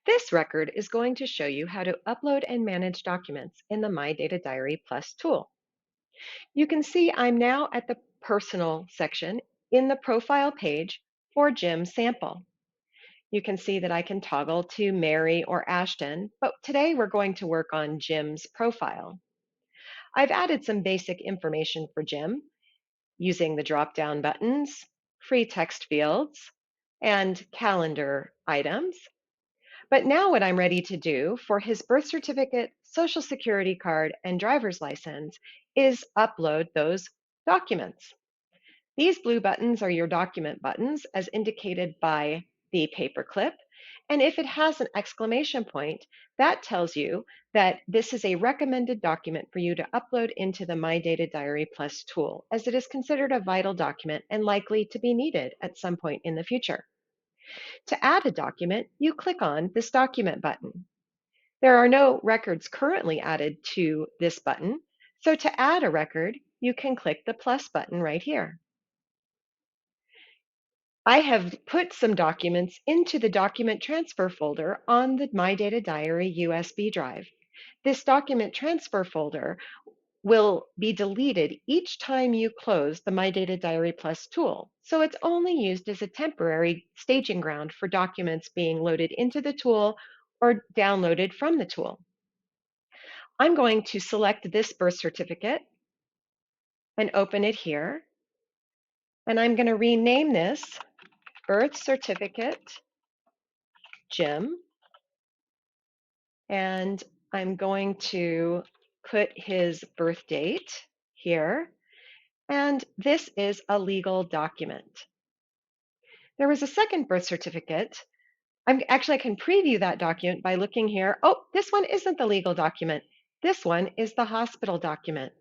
This record is going to show you how to upload and manage documents in the My Data Diary Plus tool. You can see I'm now at the Personal section in the Profile page for Jim's sample. You can see that I can toggle to Mary or Ashton, but today we're going to work on Jim's profile. I've added some basic information for Jim using the drop-down buttons, free text fields, and calendar items. But now what I'm ready to do for his birth certificate, social security card, and driver's license is upload those documents. These blue buttons are your document buttons as indicated by the paperclip. And if it has an exclamation point, that tells you that this is a recommended document for you to upload into the My Data Diary Plus tool, as it is considered a vital document and likely to be needed at some point in the future. To add a document, you click on this document button. There are no records currently added to this button, so to add a record, you can click the plus button right here. I have put some documents into the document transfer folder on the My Data Diary USB drive. This document transfer folder will be deleted each time you close the My Data Diary Plus tool, so it's only used as a temporary staging ground for documents being loaded into the tool or downloaded from the tool. I'm going to select this birth certificate and open it here, and I'm going to rename this Birth Certificate Jim, and I'm going to put his birth date here, and this is a legal document. There was a second birth certificate. I can preview that document by looking here. Oh, this one isn't the legal document. This one is the hospital document.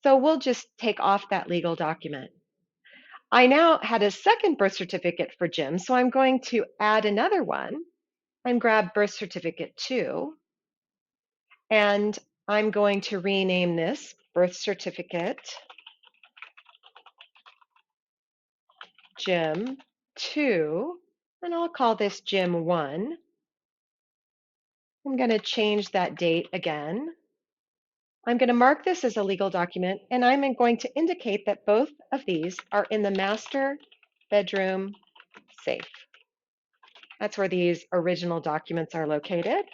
So we'll just take off that legal document. I now had a second birth certificate for Jim, so I'm going to add another one and grab birth certificate 2. And I'm going to rename this birth certificate Jim 2, and I'll call this Jim 1. I'm going to change that date again. I'm going to mark this as a legal document, and I'm going to indicate that both of these are in the master bedroom safe. That's where these original documents are located.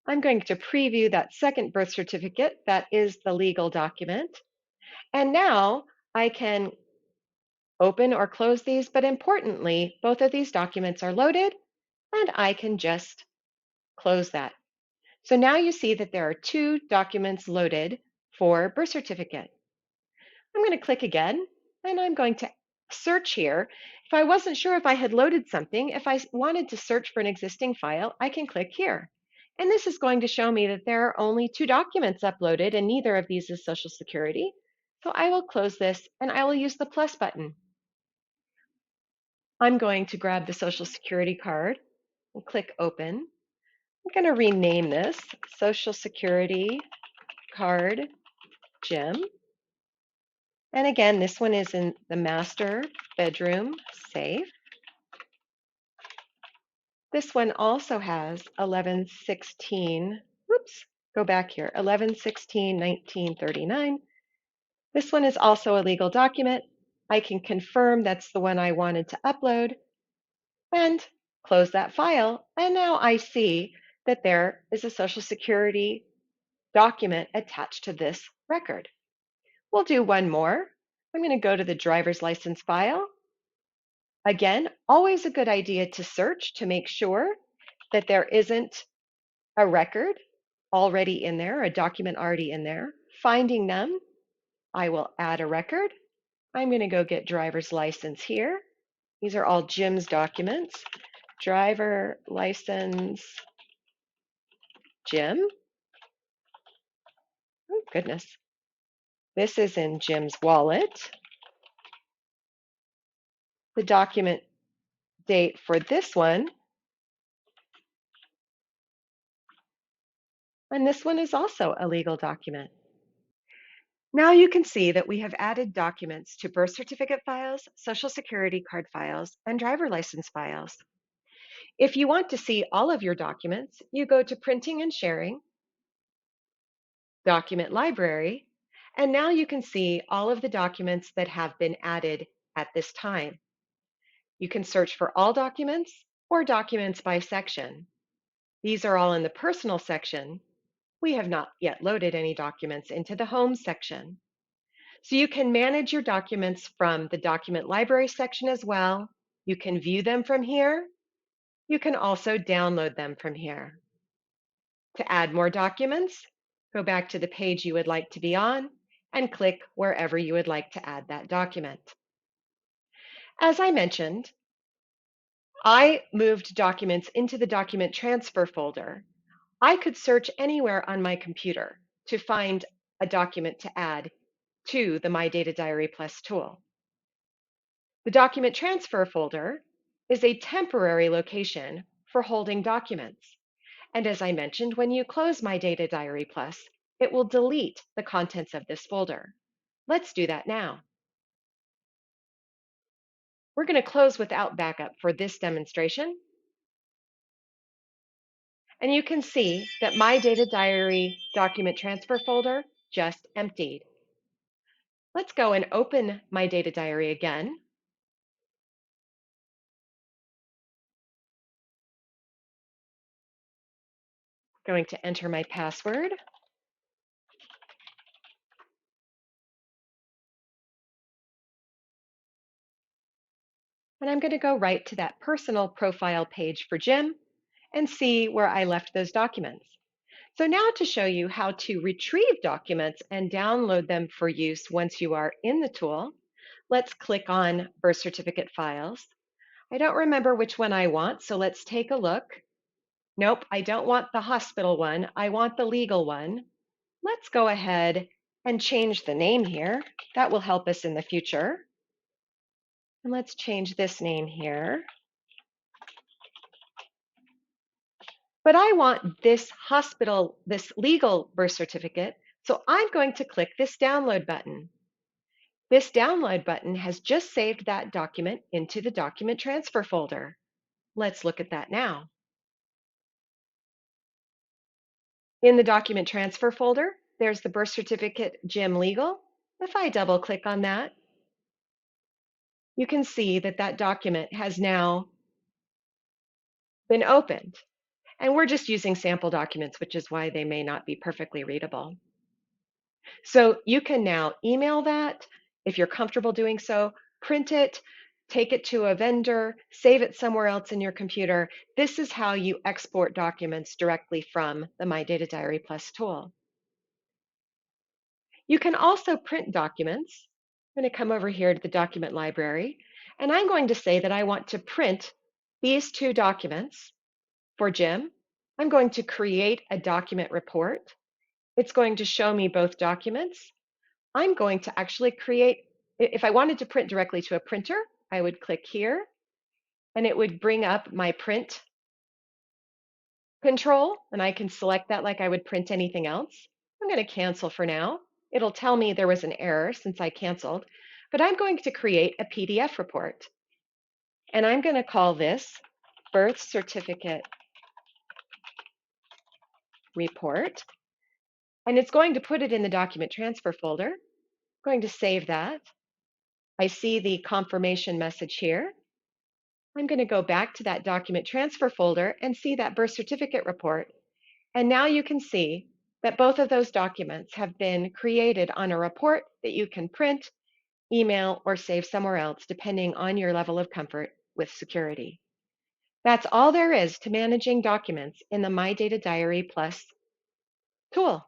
I'm going to preview that second birth certificate. That is the legal document. And now I can open or close these, but importantly, both of these documents are loaded, and I can just close that. So now you see that there are 2 documents loaded for birth certificate. I'm going to click again, and I'm going to search here. If I wasn't sure if I had loaded something, if I wanted to search for an existing file, I can click here. And this is going to show me that there are only 2 documents uploaded, and neither of these is Social Security. So I will close this, and I will use the plus button. I'm going to grab the Social Security card and click Open. I'm going to rename this Social Security Card Jim. And again, this one is in the master bedroom safe. This one also has 11/16, whoops, go back here, 11/16/1939. This one is also a legal document. I can confirm that's the one I wanted to upload and close that file. And now I see that there is a Social Security document attached to this record. We'll do one more. I'm going to go to the driver's license file. Again, always a good idea to search to make sure that there isn't a record already in there, a document already in there. Finding them, I will add a record. I'm going to go get driver's license here. These are all Jim's documents. Driver license Jim. Oh, goodness. This is in Jim's wallet. The document date for this one, and this one is also a legal document. Now you can see that we have added documents to birth certificate files, social security card files, and driver license files. If you want to see all of your documents, you go to Printing and Sharing, Document Library, and now you can see all of the documents that have been added at this time. You can search for all documents or documents by section. These are all in the Personal section. We have not yet loaded any documents into the Home section. So you can manage your documents from the Document Library section as well. You can view them from here. You can also download them from here. To add more documents, go back to the page you would like to be on and click wherever you would like to add that document. As I mentioned, I moved documents into the document transfer folder. I could search anywhere on my computer to find a document to add to the My Data Diary Plus tool. The document transfer folder is a temporary location for holding documents. And as I mentioned, when you close My Data Diary Plus, it will delete the contents of this folder. Let's do that now. We're going to close without backup for this demonstration. And you can see that My Data Diary document transfer folder just emptied. Let's go and open My Data Diary again. Going to enter my password. And I'm going to go right to that personal profile page for Jim and see where I left those documents. So now to show you how to retrieve documents and download them for use once you are in the tool, let's click on Birth Certificate Files. I don't remember which one I want, so let's take a look. Nope, I don't want the hospital one. I want the legal one. Let's go ahead and change the name here. That will help us in the future. And let's change this name here. But I want this hospital, this legal birth certificate, so I'm going to click this download button. This download button has just saved that document into the document transfer folder. Let's look at that now. In the document transfer folder, there's the birth certificate Jim Legal. If I double click on that, you can see that that document has now been opened. And we're just using sample documents, which is why they may not be perfectly readable. So you can now email that if you're comfortable doing so, print it, take it to a vendor, save it somewhere else in your computer. This is how you export documents directly from the My Data Diary Plus tool. You can also print documents. I'm going to come over here to the document library, and I'm going to say that I want to print these two documents for Jim. I'm going to create a document report. It's going to show me both documents. I'm going to actually create, if I wanted to print directly to a printer, I would click here and it would bring up my print control and I can select that like I would print anything else. I'm going to cancel for now. It'll tell me there was an error since I canceled, but I'm going to create a PDF report. And I'm going to call this birth certificate report. And it's going to put it in the document transfer folder. I'm going to save that. I see the confirmation message here. I'm going to go back to that document transfer folder and see that birth certificate report. And now you can see that both of those documents have been created on a report that you can print, email, or save somewhere else, depending on your level of comfort with security. That's all there is to managing documents in the My Data Diary Plus tool.